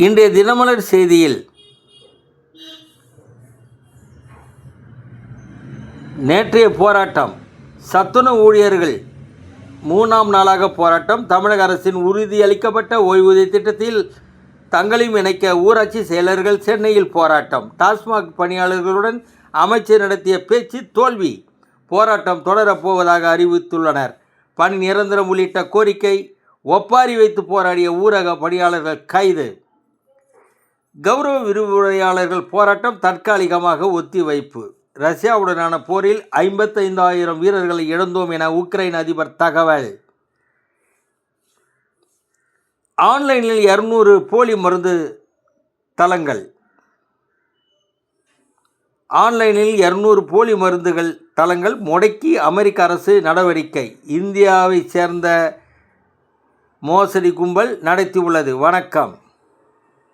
இன்றைய தினமலர் செய்தியில் நேற்றைய போராட்டம், சத்துணவு ஊழியர்கள் 3ஆம் நாளாக போராட்டம். தமிழக அரசின் உறுதியளிக்கப்பட்ட ஓய்வூதிய திட்டத்தில் தங்களையும் இணைக்க ஊராட்சி செயலர்கள் சென்னையில் போராட்டம். டாஸ்மாக் பணியாளர்களுடன் அமைச்சர் நடத்திய பேச்சு தோல்வி. போராட்டம் தொடரப்போவதாக அறிவித்துள்ளனர். பணி நிரந்தரம் உள்ளிட்ட கோரிக்கை. ஒப்பாரி வைத்து போராடிய ஊரக பணியாளர்கள் கைது. கௌரவ விரிவுரையாளர்கள் போராட்டம் தற்காலிகமாக ஒத்திவைப்பு. ரஷ்யாவுடனான போரில் 55,000 வீரர்களை இழந்தோம் என உக்ரைன் அதிபர் தகவல். ஆன்லைனில் 200 போலி மருந்து தளங்கள். ஆன்லைனில் 200 போலி மருந்துகள் தளங்கள் முடக்கி அமெரிக்க அரசு நடவடிக்கை. இந்தியாவை சேர்ந்த மோசடி கும்பல் நடத்தியுள்ளது. வணக்கம்.